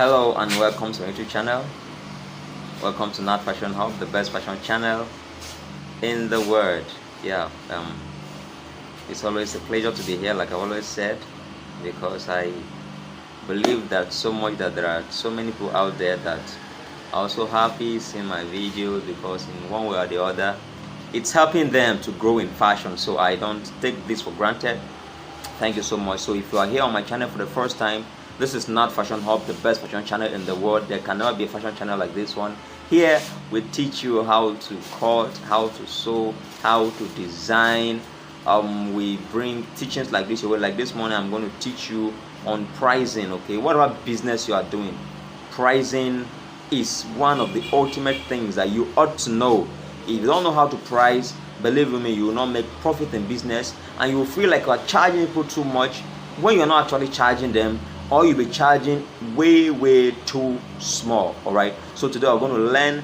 Hello and welcome to my YouTube channel. Welcome to Not Fashion Hub, the best fashion channel in the world. It's always a pleasure to be here, like I always said, because I believe that so much that there are so many people out there that are also happy seeing my videos, because in one way or the other it's helping them to grow in fashion. So I don't take this for granted. Thank you so much. So if you are here on my channel for the first time, this is Not Fashion Hub, the best fashion channel in the world. There can never be a fashion channel like this one. Here we teach you how to cut, how to sew, how to design. We bring teachings like this. Like this morning, I'm going to teach you on pricing. Okay, whatever business you are doing, pricing is one of the ultimate things that you ought to know. If you don't know how to price, believe me, you will not make profit in business, and you will feel like you are charging people too much when you're not actually charging them, or you'll be charging way too small. All right, so today we're going to learn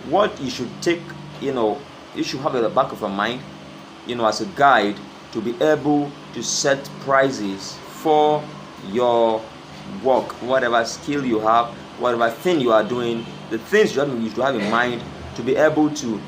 what you should take, you should have at the back of your mind, as a guide to be able to set prices for your work, whatever skill you have, whatever thing you are doing, the things you should have in mind to be able to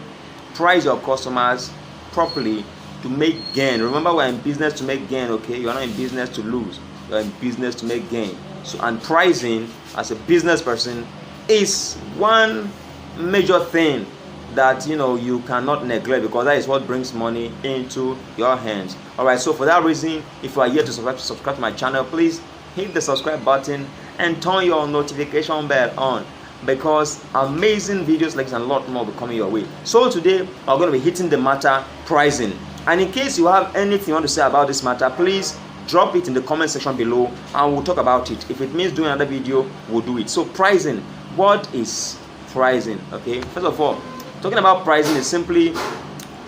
price your customers properly to make gain. Remember, we're in business to make gain. Okay, you're not in business to lose, you're in business to make gain. So, and pricing as a business person is one major thing that you cannot neglect, because that is what brings money into your hands. All right, so for that reason, if you are here to subscribe to my channel, please hit the subscribe button and turn your notification bell on, because amazing videos like this and a lot more will be coming your way. So today we're going to be hitting the matter pricing, and in case you have anything you want to say about this matter, please drop it in the comment section below and we'll talk about it. If it means doing another video, we'll do it. So pricing, what is pricing? Okay, first of all, talking about pricing is simply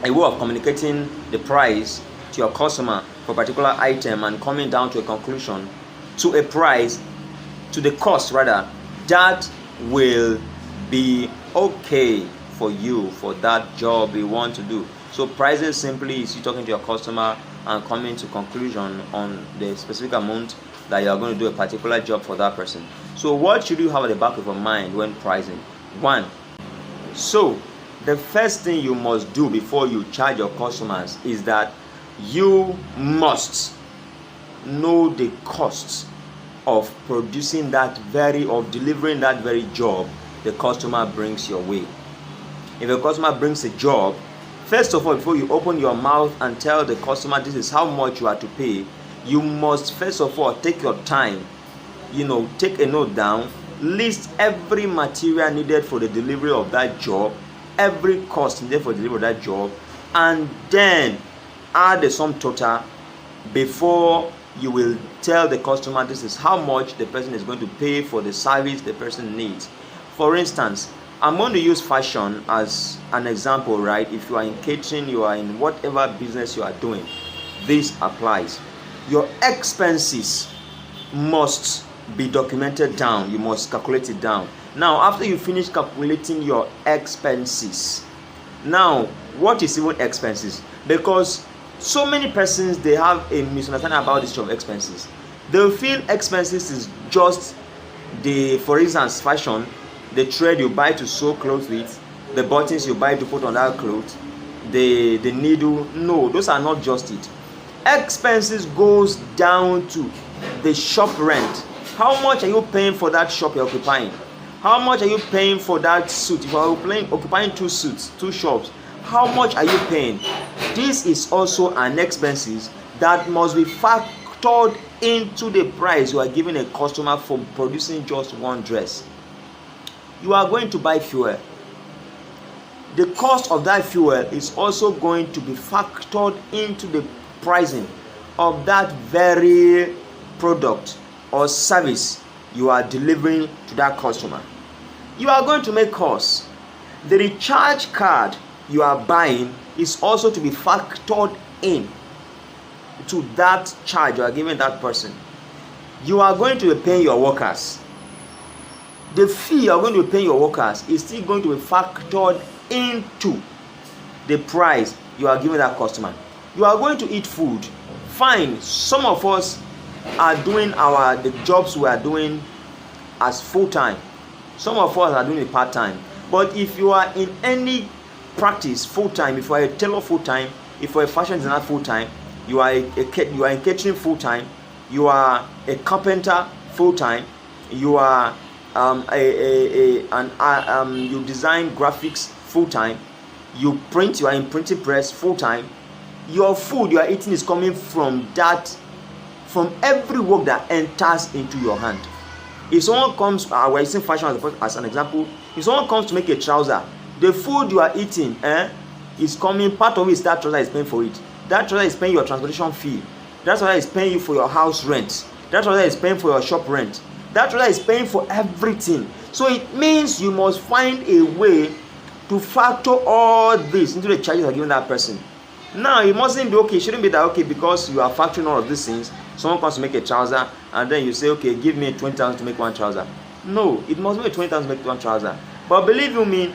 a way of communicating the price to your customer for a particular item and coming down to a conclusion, to a price, to the cost rather, that will be okay for you for that job you want to do. So pricing simply is you talking to your customer and coming to conclusion on the specific amount that you are going to do a particular job for that person. So what should you have at the back of your mind when pricing? One, so the first thing you must do before you charge your customers is that you must know the costs of delivering that very job the customer brings your way. If a customer brings a job, first of all, before you open your mouth and tell the customer this is how much you are to pay, you must first of all take your time, take a note down, list every material needed for the delivery of that job, every cost needed for the delivery of that job, and then add the sum total before you will tell the customer this is how much the person is going to pay for the service the person needs. For instance, I'm going to use fashion as an example, right? If you are in catering, you are in whatever business you are doing, this applies. Your expenses must be documented down. You must calculate it down. Now, after you finish calculating your expenses, now what is even expenses? Because so many persons, they have a misunderstanding about this of expenses. They feel expenses is just for instance, fashion, the thread you buy to sew clothes with, the buttons you buy to put on that clothes, the needle. No, those are not just it. Expenses goes down to the shop rent. How much are you paying for that shop you're occupying? How much are you paying for that suit? If you're occupying two suits, two shops, how much are you paying? This is also an expenses that must be factored into the price you are giving a customer for producing just one dress. You are going to buy fuel. The cost of that fuel is also going to be factored into the pricing of that very product or service you are delivering to that customer. You are going to make costs. The recharge card you are buying is also to be factored in to that charge you are giving that person. You are going to be paying your workers. The fee you are going to be paying your workers is still going to be factored into the price you are giving that customer. You are going to eat food. Fine, some of us are doing the jobs we are doing as full-time. Some of us are doing it part-time. But if you are in any practice full-time, if you are a tailor full-time, if you are a fashion designer full-time, you are in catering full-time, you are a carpenter full-time, you are you design graphics full-time, you are in printing press full-time, your food you are eating is coming from every work that enters into your hand. If someone comes, we're using fashion as an example. If someone comes to make a trouser, the food you are eating is coming, part of it is that trouser is paying for it. That trouser is paying your transportation fee. That trouser is paying you for your house rent. That trouser is paying for your shop rent. That trouser is paying for everything. So it means you must find a way to factor all this into the charges you are giving that person. Now it mustn't be okay, it shouldn't be that okay because you are factoring all of these things. Someone comes to make a trouser and then you say, okay, give me 20,000 to make one trouser. No, it must be 20,000 to make one trouser. But believe you me,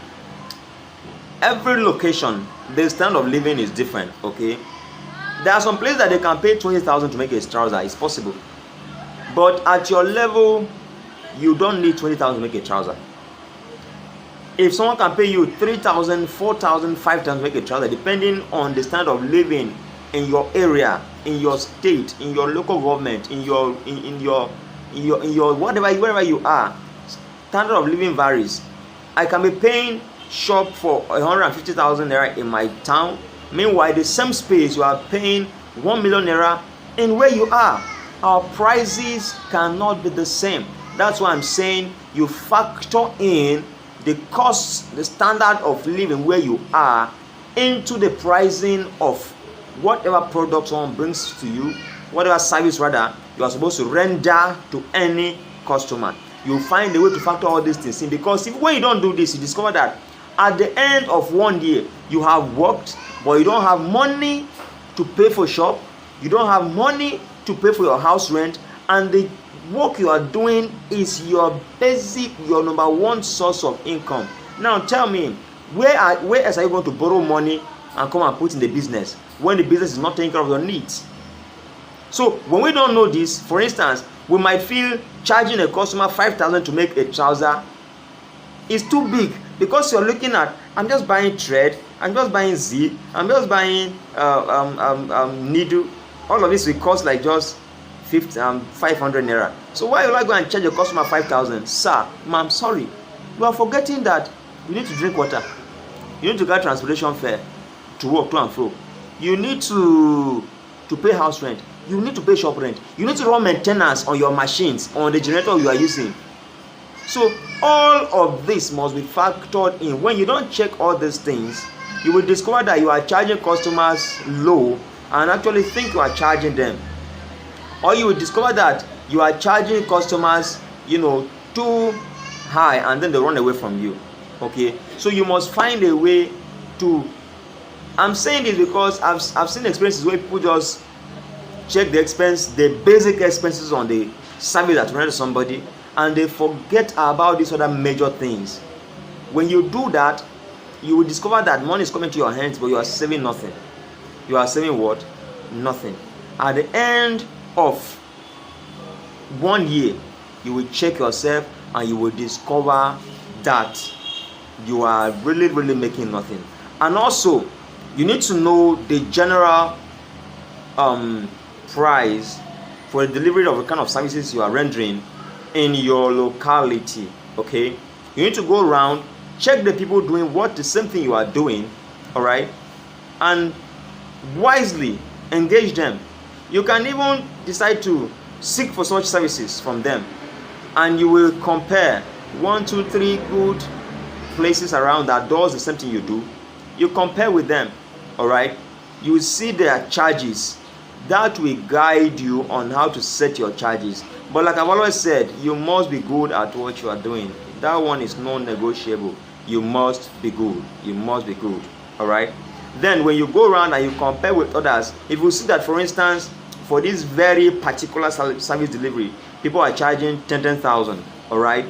every location, the standard of living is different, okay? There are some places that they can pay 20,000 to make a trouser. It's possible. But at your level, you don't need 20,000 to make a trouser. If someone can pay you 3,000, 4,000, 5,000 to make a trouser, depending on the standard of living in your area, in your state, in your local government, in your wherever you are, standard of living varies. I can be paying shop for 150,000 naira in my town. Meanwhile, the same space you are paying 1 million naira in where you are. Our prices cannot be the same. That's why I'm saying you factor in the cost, the standard of living where you are into the pricing of whatever product someone brings to you, whatever service rather you are supposed to render to any customer. You find a way to factor all these things in, because when you don't do this, you discover that at the end of 1 year you have worked, but you don't have money to pay for shop, you don't have money to pay for your house rent, and the work you are doing is your number one source of income. Now tell me, where else are you going to borrow money and come and put in the business when the business is not taking care of your needs? So when we don't know this, for instance, we might feel charging a customer 5,000 to make a trouser is too big, because you're looking at, I'm just buying thread, I'm just buying zip, I'm just buying needle. All of this will cost like just 500 naira. So why will I go and charge a customer 5,000? Sir, ma'am, sorry, you are forgetting that you need to drink water, you need to get transportation fare to work to and fro, you need to pay house rent, you need to pay shop rent, you need to run maintenance on your machines, on the generator you are using. So all of this must be factored in. When you don't check all these things, you will discover that you are charging customers low and actually think you are charging them, or you will discover that you are charging customers too high, and then they run away from you. Okay, so you must find a way to, I'm saying this because I've seen experiences where people just check the basic expenses on the service that rendered to somebody, and they forget about these other major things. When you do that, you will discover that money is coming to your hands, but you are saving nothing. You are saving what? Nothing. At the end of 1 year, you will check yourself and you will discover that you are really making nothing. And also, you need to know the general price for the delivery of the kind of services you are rendering in your locality. Okay, you need to go around, check the people doing the same thing you are doing, all right, and wisely engage them. You can even decide to seek for such services from them, and you will compare 1, 2, 3 good places around that does the same thing you do. You compare with them, all right. You will see their charges. That will guide you on how to set your charges. But like I've always said, you must be good at what you are doing. That one is non-negotiable. You must be good. You must be good. All right. Then when you go around and you compare with others, if you see that, for instance, for this very particular service delivery, people are charging 10,000. All right.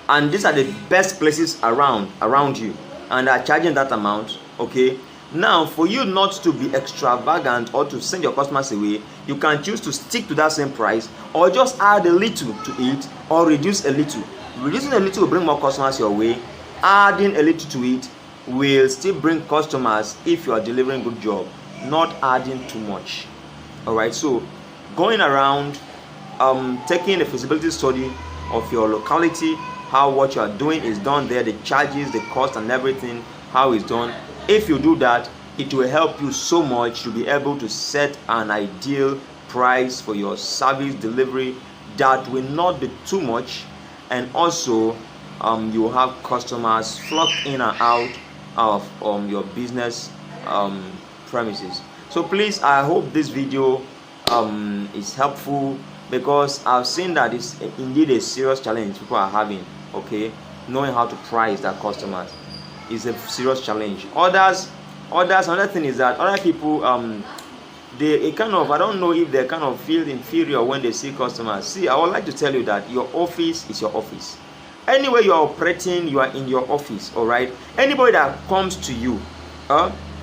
And these are the best places around you, and are charging that amount. Okay. Now, for you not to be extravagant or to send your customers away, you can choose to stick to that same price or just add a little to it or reduce a little. Reducing a little will bring more customers your way. Adding a little to it will still bring customers if you are delivering good job, not adding too much. Alright, so going around, taking a feasibility study of your locality, how what you are doing is done there, the charges, the cost and everything, how it's done. If you do that, it will help you so much to be able to set an ideal price for your service delivery that will not be too much, and also you will have customers flock in and out of your business premises. So please, I hope this video is helpful, because I've seen that it's indeed a serious challenge people are having. Okay, knowing how to price their customers is a serious challenge. Another thing is that other people they kind of, I don't know if they kind of feel inferior when they see customers. See, I would like to tell you that your office is your office. Anywhere you are operating, you are in your office. All right, anybody that comes to you,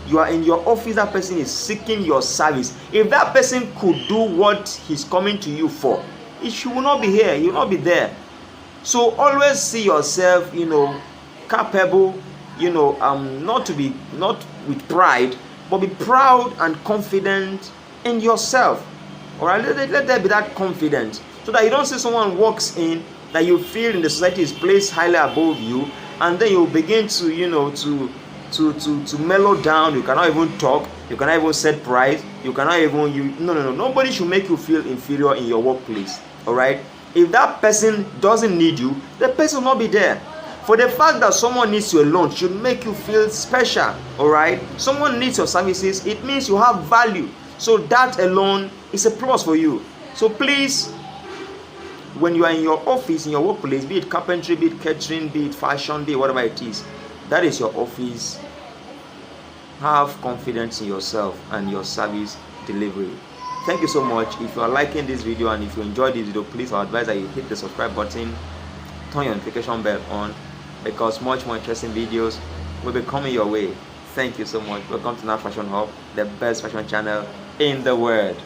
you are in your office. That person is seeking your service. If that person could do what he's coming to you for, he will not be here, he will not be there. So always see yourself, capable, not with pride, but be proud and confident in yourself. All right, let there be that confidence, so that you don't see someone walks in that you feel in the society is placed highly above you, and then you begin to to mellow down. You cannot even talk, you cannot even set price, you cannot even no. Nobody should make you feel inferior in your workplace. All right, if that person doesn't need you, the person will not be there. For the fact that someone needs you alone should make you feel special. All right, someone needs your services, it means you have value, so that alone is a plus for you. So please, when you are in your office, in your workplace, be it carpentry, be it catering, be it fashion, be it whatever it is, that is your office, have confidence in yourself and your service delivery. Thank you so much. If you are liking this video and if you enjoyed this video, please, I advise that you hit the subscribe button, turn your notification bell on, because much more interesting videos will be coming your way. Thank you so much. Welcome to Now Fashion Hub, the best fashion channel in the world.